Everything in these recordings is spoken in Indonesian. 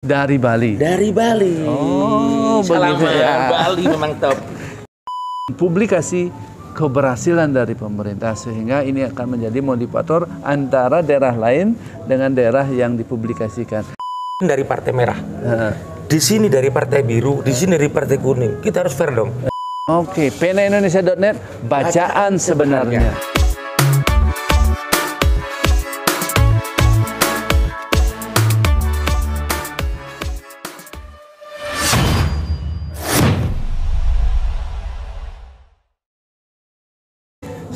Dari Bali. Dari Bali. Oh, begitu ya. Bali memang top. Publikasi keberhasilan dari pemerintah sehingga ini akan menjadi motivator antara daerah lain dengan daerah yang dipublikasikan. Dari Partai Merah. Di sini dari Partai Biru, di sini dari Partai Kuning. Kita harus fair dong. Oke, penaindonesia.net bacaan sebenarnya.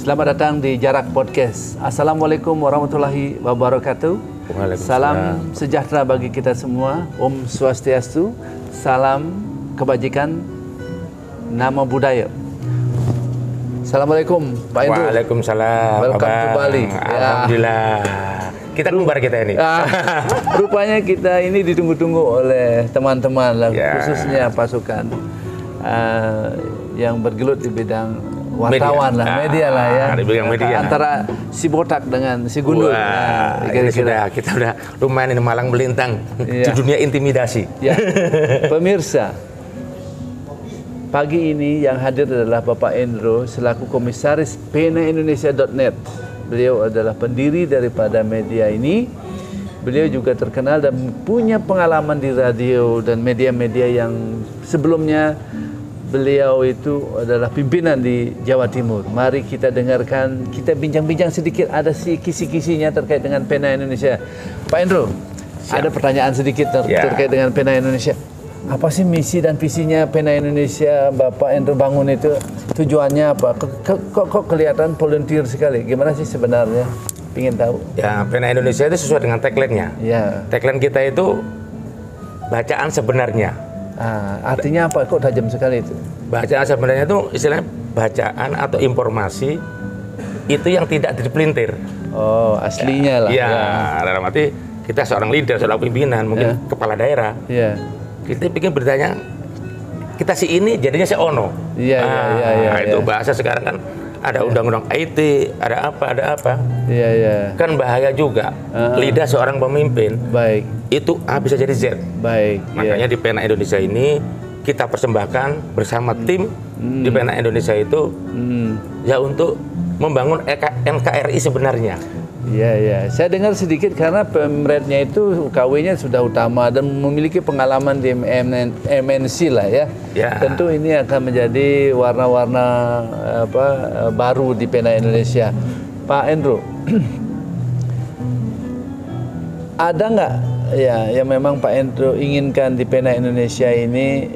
Selamat datang di Jarak Podcast. Assalamualaikum warahmatullahi wabarakatuh. Salam sejahtera bagi kita semua. Om Swastiastu. Salam kebajikan, nama budaya. Assalamualaikum Pak Indro. Waalaikumsalam. Welcome to Bali. Alhamdulillah. Kita kembar kita ini. Rupanya kita ini ditunggu-tunggu oleh teman-teman lah, khususnya pasukan yang bergelut di bidang wartawan media lah ya. Di bidang media. Antara si botak dengan si gundul. Kita udah lumayan ini malang melintang di dunia intimidasi. Ya. Pemirsa, pagi ini yang hadir adalah Bapak Indro selaku komisaris penaindonesia.net. Beliau adalah pendiri daripada media ini. Beliau juga terkenal dan punya pengalaman di radio dan media-media yang sebelumnya. Beliau itu adalah pimpinan di Jawa Timur. Mari kita dengarkan, kita bincang-bincang sedikit. Ada kisi-kisinya terkait dengan Pena Indonesia. Pak Indro, ada pertanyaan sedikit terkait dengan Pena Indonesia. Apa sih misi dan visinya Pena Indonesia Bapak Indro bangun itu? Tujuannya apa? Kok kelihatan volunteer sekali? Gimana sih sebenarnya? Pengen tahu. Ya, Pena Indonesia itu sesuai dengan tagline-nya. Ya. Tagline kita itu bacaan sebenarnya. Artinya apa? Kok tajam sekali itu? Bacaan sebenarnya itu istilahnya bacaan atau informasi itu yang tidak dipelintir. Oh, aslinya lah. Ya, dalam arti kita seorang leader, seorang pimpinan, mungkin kepala daerah. Iya. Kita bikin beritanya, kita si ini jadinya si ono. Iya. Itu bahasa sekarang kan ada undang-undang IT, ada apa. Iya. Kan bahaya juga. Lidah seorang pemimpin. Baik. Itu A bisa jadi Z. Baik. Makanya di Pena Indonesia ini kita persembahkan bersama tim di Pena Indonesia itu ya untuk membangun NKRI sebenarnya. Iya. Saya dengar sedikit karena pemretnya itu KW-nya sudah utama dan memiliki pengalaman di MNC lah ya. Tentu ini akan menjadi warna-warna baru di Pena Indonesia. Pak Indro, ada nggak yang memang Pak Indro inginkan di Pena Indonesia ini?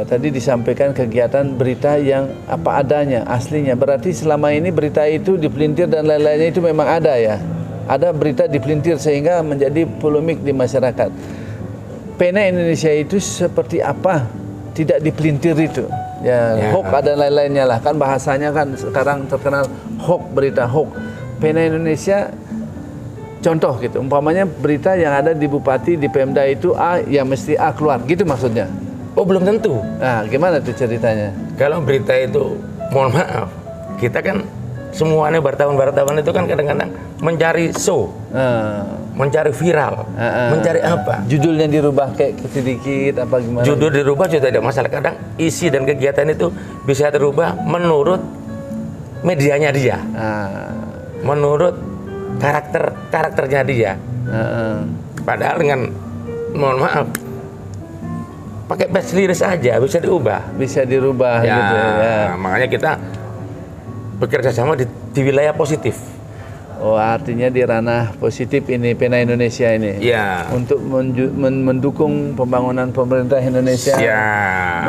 Tadi disampaikan kegiatan berita yang apa adanya, aslinya. Berarti selama ini berita itu dipelintir dan lain-lainnya itu memang ada ya? Ada berita dipelintir sehingga menjadi polemik di masyarakat. Pena Indonesia itu seperti apa? Tidak dipelintir itu. Hoax dan lain-lainnya lah. Kan bahasanya kan sekarang terkenal hoax, berita hoax. Pena Indonesia contoh gitu, umpamanya berita yang ada di Bupati, di Pemda itu A, ya mesti A keluar, gitu maksudnya? Oh, belum tentu. Nah, gimana tuh ceritanya? Kalau berita itu, mohon maaf, kita kan semuanya wartawan itu kan kadang-kadang mencari show, mencari viral, mencari apa? Judulnya dirubah kayak sedikit, apa gimana? Judul dirubah juga tidak masalah, kadang isi dan kegiatan itu bisa terubah menurut medianya dia, menurut karakternya dia. Padahal dengan mohon maaf pakai bahasa liris aja bisa dirubah gitu ya. Makanya kita bekerja sama di wilayah positif. Oh, artinya di ranah positif ini Pena Indonesia ini. Untuk mendukung pembangunan pemerintah Indonesia.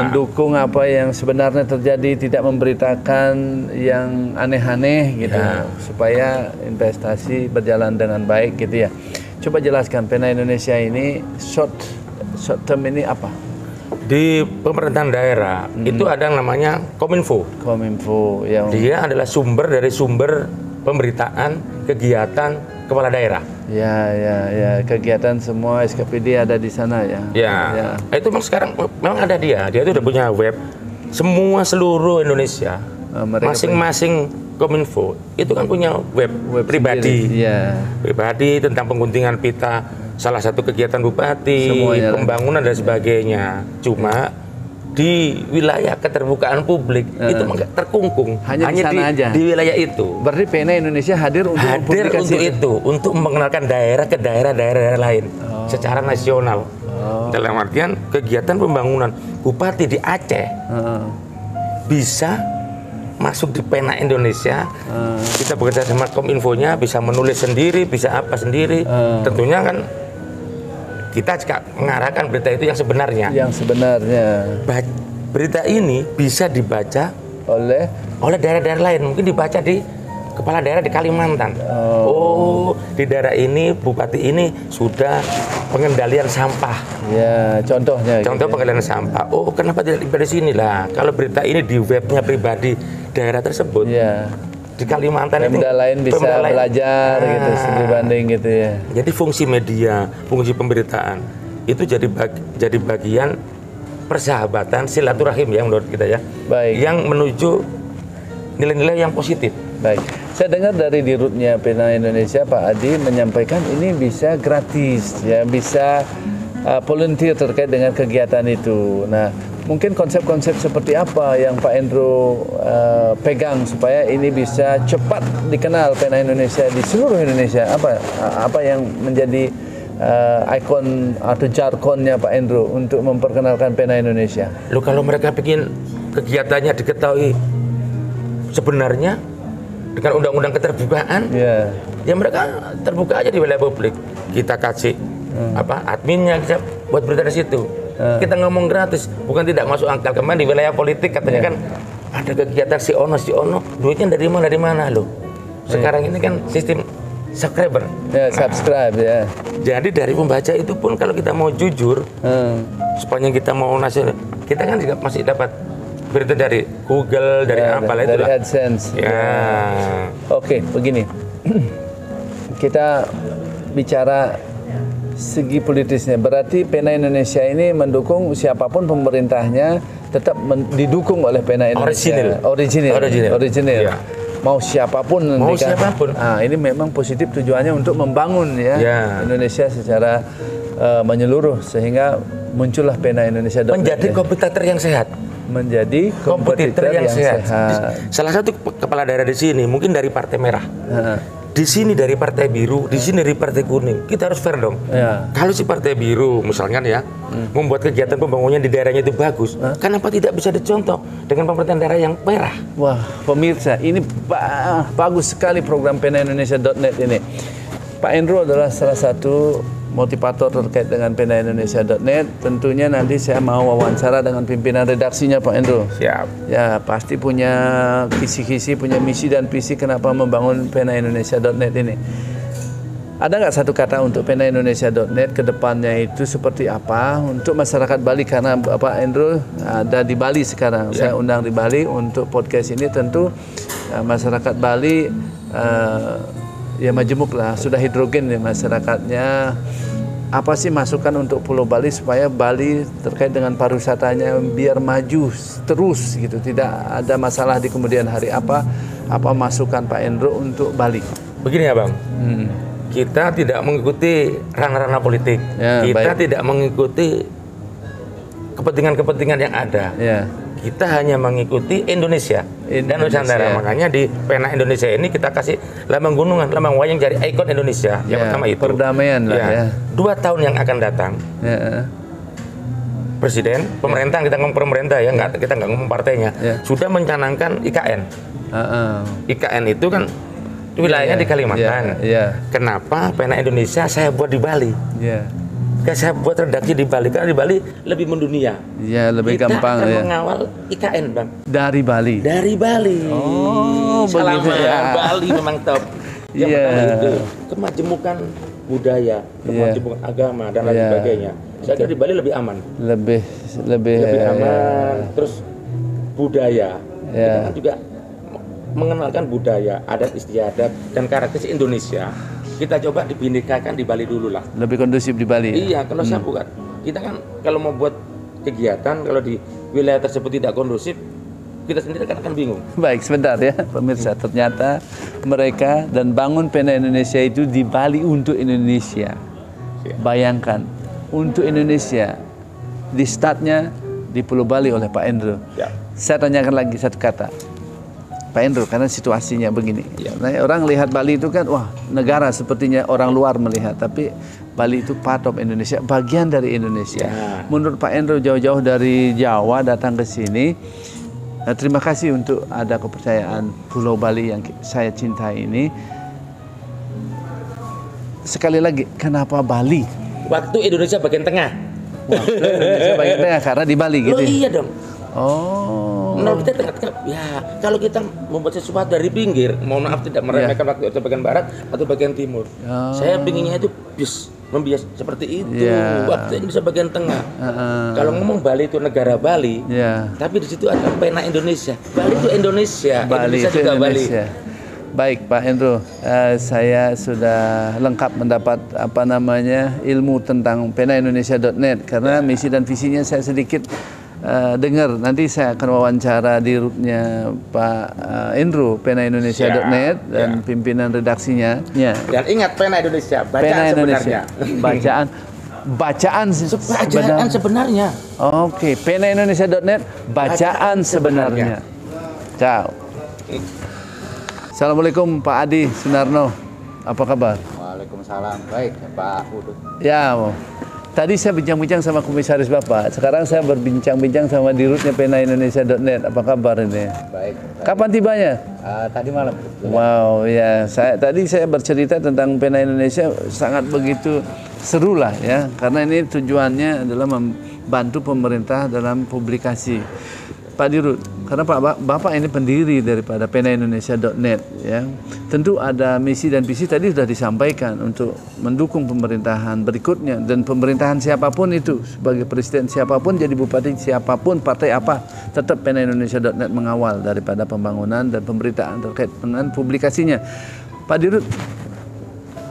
Mendukung apa yang sebenarnya terjadi, tidak memberitakan yang aneh-aneh gitu. Supaya investasi berjalan dengan baik gitu ya. Coba jelaskan Pena Indonesia ini short term ini apa? Di pemerintahan daerah itu ada yang namanya Kominfo. Yang dia adalah sumber dari sumber pemberitaan kegiatan kepala daerah. Ya, kegiatan semua SKPD ada di sana ya. Itu memang ada dia itu udah punya web semua seluruh Indonesia. Masing-masing Kominfo itu kan punya web pribadi, pribadi tentang pengguntingan pita salah satu kegiatan bupati, semuanya pembangunan dan sebagainya. Cuma di wilayah keterbukaan publik itu terkungkung hanya di wilayah itu. Berarti PNA Indonesia hadir untuk itu, untuk mengenalkan daerah ke daerah lain secara nasional. Dalam artian kegiatan pembangunan bupati di Aceh bisa masuk di PNA Indonesia. Kita bekerja sama Kominfonya, bisa menulis sendiri, bisa apa sendiri. Tentunya kan kita juga mengarahkan berita itu yang sebenarnya. Berita ini bisa dibaca oleh daerah-daerah lain. Mungkin dibaca di kepala daerah di Kalimantan. Di daerah ini bupati ini sudah pengendalian sampah. Ya, contohnya. Contoh pengendalian sampah. Kenapa tidak di sini lah? Kalau berita ini di webnya pribadi daerah tersebut. Di Kalimantan itu lain bisa belajar gitu dibanding gitu ya. Jadi fungsi media, fungsi pemberitaan itu jadi bagian persahabatan, silaturahim ya menurut kita ya. Baik. Yang menuju nilai-nilai yang positif. Baik. Saya dengar dari dirutnya PNA Indonesia Pak Adi menyampaikan ini bisa gratis ya, bisa volunteer terkait dengan kegiatan itu. Nah, mungkin konsep-konsep seperti apa yang Pak Endro pegang supaya ini bisa cepat dikenal PNA Indonesia di seluruh Indonesia? Apa yang menjadi ikon atau jargonnya Pak Endro untuk memperkenalkan PNA Indonesia? Kalau mereka bikin kegiatannya diketahui sebenarnya dengan undang-undang keterbukaan, ya mereka terbuka aja di wilayah publik. Kita kasih adminnya, kita buat berita di situ. Kita ngomong gratis, bukan tidak masuk akal. Kemarin di wilayah politik katanya kan ada kegiatan si ono, duitnya dari mana loh. Sekarang ini kan sistem subscriber. Subscribe ya. Jadi dari pembaca itu pun kalau kita mau jujur, sepanjang kita mau nasional, kita kan juga masih dapat berita dari Google, dari apalah itu. Dari AdSense. Oke, begini. Kita bicara segi politisnya, berarti PNA Indonesia ini mendukung siapapun pemerintahnya tetap didukung oleh PNA Indonesia. Original. Ya. Mau siapapun. Ini memang positif tujuannya untuk membangun Indonesia secara menyeluruh sehingga muncullah PNA Indonesia. Menjadi kompetitor yang sehat. Menjadi kompetitor yang sehat. Salah satu kepala daerah di sini mungkin dari Partai Merah. Di sini dari Partai Biru, di sini dari Partai Kuning. Kita harus fair dong. Kalau si Partai Biru misalkan membuat kegiatan pembangunan di daerahnya itu bagus, kenapa tidak bisa dicontoh dengan pemerintahan daerah yang merah? Wah, pemirsa, ini bagus sekali program PNAindonesia.net ini. Pak Endro adalah salah satu motivator terkait dengan PNAindonesia.net. Tentunya nanti saya mau wawancara dengan pimpinan redaksinya Pak Endro. Siap. Ya, pasti punya kisi-kisi, punya misi dan visi kenapa membangun PNAindonesia.net ini. Ada nggak satu kata untuk PNAindonesia.net ke depannya itu seperti apa untuk masyarakat Bali, karena Bapak Endro ada di Bali sekarang. Saya undang di Bali untuk podcast ini. Tentu masyarakat Bali ya majemuk lah, sudah hidrogen ya masyarakatnya. Apa sih masukan untuk Pulau Bali supaya Bali terkait dengan pariwisatanya biar maju terus gitu, tidak ada masalah di kemudian hari? Apa masukan Pak Endro untuk Bali? Begini ya Bang, kita tidak mengikuti ranah-ranah politik, kita tidak mengikuti kepentingan-kepentingan yang ada. Kita hanya mengikuti Indonesia dan Nusantara. Makanya di PNA Indonesia ini kita kasih lambang gunungan, lambang wayang jadi ikon Indonesia. Yang pertama itu perdamaian lah 2 tahun yang akan datang, Presiden, pemerintah, kita ngomong pemerintah ya, kita nggak ngomong partainya, sudah mencanangkan IKN. IKN itu kan wilayahnya di Kalimantan. Kenapa PNA Indonesia saya buat di Bali? Saya buat redaksi di Bali, karena di Bali lebih mendunia. Ya, lebih kita gampang akan mengawal IKN, Bang. Dari Bali. Dari Bali. Begitu ya. Bali memang top. Yang pertama itu kemajemukan budaya, kemajemukan agama dan lain sebagainya. Saya kira di Bali lebih aman. Lebih aman. Terus budaya. Kita kan juga mengenalkan budaya, adat istiadat dan karakteristik Indonesia. Kita coba dibinekakan di Bali dulu lah. Lebih kondusif di Bali. Iya, kalau saya bukan. Kita kan kalau mau buat kegiatan, kalau di wilayah tersebut tidak kondusif, kita sendiri akan bingung. Baik, sebentar ya pemirsa, ternyata mereka dan bangun Pena Indonesia itu di Bali untuk Indonesia. Bayangkan, untuk Indonesia, di startnya di Pulau Bali oleh Pak Endro. Ya. Saya tanyakan lagi satu kata, Pak Endro, karena situasinya begini. Ya. Nah, orang lihat Bali itu kan, wah negara sepertinya orang luar melihat, tapi Bali itu part of Indonesia, bagian dari Indonesia. Ya. Menurut Pak Endro jauh-jauh dari Jawa datang ke sini. Nah, terima kasih untuk ada kepercayaan Pulau Bali yang saya cintai ini. Sekali lagi, kenapa Bali? Waktu Indonesia bagian tengah. Waktu Indonesia bagian tengah karena di Bali gitu. Oh iya dong. Oh. Nah, kita tengah-tengah. Ya, kalau kita membuat sesuatu dari pinggir, mohon maaf tidak meremehkan waktu itu bagian barat atau bagian timur. Oh. Saya pinginnya itu membias seperti itu. Waktu Indonesia bagian tengah. Kalau ngomong Bali itu negara Bali, tapi di situ ada pena Indonesia. Bali itu Indonesia. Bali Indonesia itu juga Indonesia. Bali. Baik Pak Endro, saya sudah lengkap mendapat ilmu tentang penaindonesia.net karena misi dan visinya saya sedikit dengar. Nanti saya akan wawancara di rootnya Pak Endro, penaindonesia.net dan pimpinan redaksinya. Dan ingat Pena Indonesia, bacaan sebenarnya. Bacaan sebenarnya. Oke, penaindonesia.net, bacaan sebenarnya. Ciao. Assalamualaikum Pak Adi Sunarno, apa kabar? Waalaikumsalam, baik Pak Udut. Ya, tadi saya bincang-bincang sama komisaris Bapak, sekarang saya berbincang-bincang sama dirutnya penaindonesia.net, apa kabar ini? Baik. Kapan tibanya? Tadi malam. Wow, ya, tadi saya bercerita tentang Pena Indonesia sangat begitu seru lah ya, karena ini tujuannya adalah membantu pemerintah dalam publikasi. Pak Dirut, karena Bapak ini pendiri daripada penaindonesia.net ya. Tentu ada misi dan visi tadi sudah disampaikan untuk mendukung pemerintahan berikutnya dan pemerintahan siapapun itu, sebagai presiden siapapun, jadi bupati siapapun, partai apa, tetap penaindonesia.net mengawal daripada pembangunan dan pemberitaan terkait dengan publikasinya. Pak Dirut,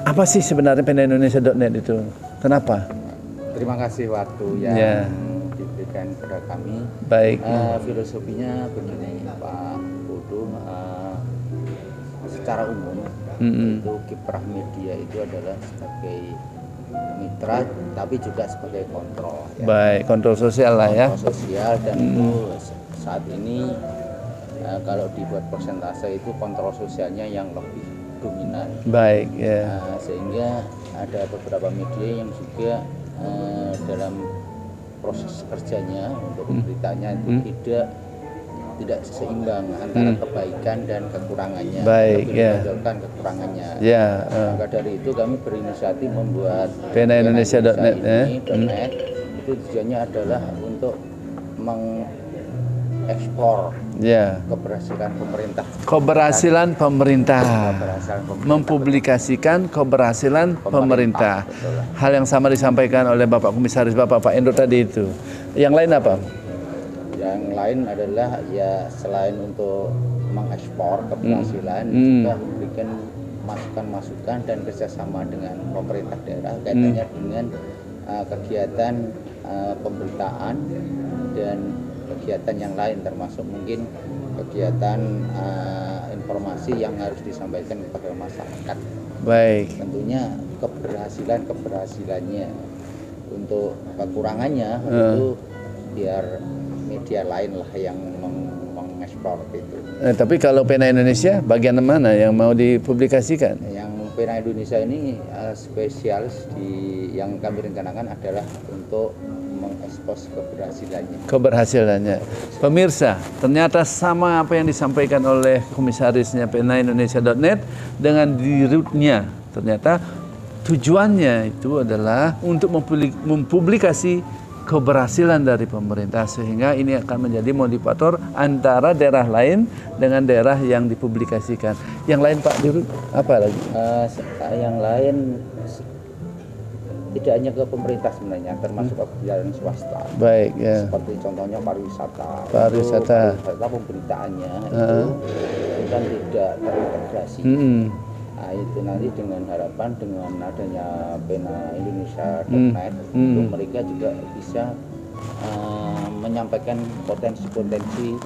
apa sih sebenarnya penaindonesia.net itu? Kenapa? Terima kasih waktu yang diberikan kepada kami. Baik. Filosofinya begini Pak Pudu, secara umum itu kiprah media itu adalah sebagai mitra tapi juga sebagai kontrol. Ya. Baik, kontrol sosial lah ya. Kontrol sosial dan itu saat ini kalau dibuat persentase itu kontrol sosialnya yang lebih dominan. Baik, ya. Sehingga ada beberapa media yang juga dalam proses kerjanya untuk pemberitaannya itu tidak seimbang antara kebaikan dan kekurangannya. Baik, ya. Menonjolkan kekurangannya. Ya. Maka dari itu kami berinisiatif membuat penaindonesia.net itu tujuannya adalah untuk mengeksplor keberhasilan pemerintah. Keberhasilan pemerintah. Mempublikasikan keberhasilan pemerintah. Hal yang sama disampaikan oleh Bapak Komisaris Bapak Pak Endro tadi itu. Yang lain apa? Yang lain adalah ya selain untuk mengekspor keberhasilan juga memberikan masukan-masukan dan kerjasama dengan pemerintah daerah kaitannya dengan kegiatan pemberitaan dan kegiatan yang lain, termasuk mungkin kegiatan informasi yang harus disampaikan kepada masyarakat. Baik. Tentunya keberhasilannya, untuk kekurangannya itu biar media lain lah yang mengekspor itu. Tapi kalau Pena Indonesia bagian mana yang mau dipublikasikan? Yang Pena Indonesia ini spesialis yang kami rencanakan adalah untuk mengekspos keberhasilannya. Pemirsa, ternyata sama apa yang disampaikan oleh komisarisnya penaindonesia.net dengan dirutnya. Ternyata tujuannya itu adalah untuk mempublikasi keberhasilan dari pemerintah, sehingga ini akan menjadi motivator antara daerah lain dengan daerah yang dipublikasikan. Yang lain Pak Dirut, apa lagi? Yang lain tidak hanya ke pemerintah sebenarnya, termasuk kebijakan swasta. Baik, ya. Seperti contohnya pariwisata. Pariwisata pemberitaannya itu kan tidak terintegrasi. Nah, itu nanti dengan harapan dengan adanya Pena Indonesia.net itu mereka juga bisa menyampaikan potensi-potensi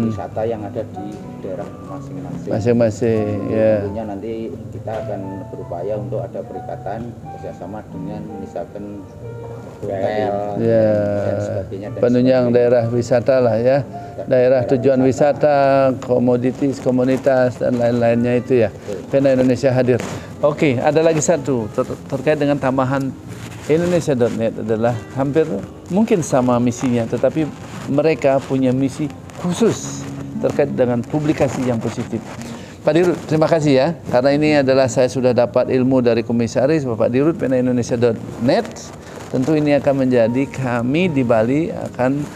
wisata yang ada di daerah masing-masing. Masing-masing, ya. Tentunya nanti kita akan berupaya untuk ada perikatan kerjasama dengan misalkan hotel ya, dan sebagainya. penunjang daerah wisata lah ya, daerah tujuan wisata, komoditas, komunitas dan lain-lainnya itu ya. Pena Indonesia hadir. Oke, ada lagi satu terkait dengan tambahan. Indonesia.net adalah hampir mungkin sama misinya, tetapi mereka punya misi khusus terkait dengan publikasi yang positif. Pak Dirut, terima kasih ya, karena ini adalah saya sudah dapat ilmu dari komisaris Bapak Dirut Pena Indonesia.net. Tentu ini akan menjadi kami di Bali akan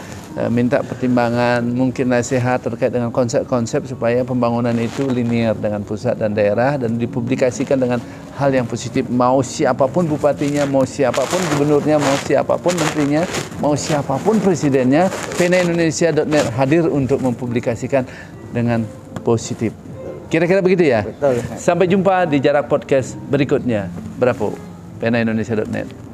minta pertimbangan, mungkin nasihat terkait dengan konsep-konsep supaya pembangunan itu linear dengan pusat dan daerah dan dipublikasikan dengan hal yang positif. Mau siapapun bupatinya, mau siapapun gubernurnya, mau siapapun menterinya, mau siapapun presidennya, Pena Indonesia.net hadir untuk mempublikasikan dengan positif. Kira-kira begitu ya? Betul. Sampai jumpa di Jarak Podcast berikutnya. Berapa? Pena Indonesia.net.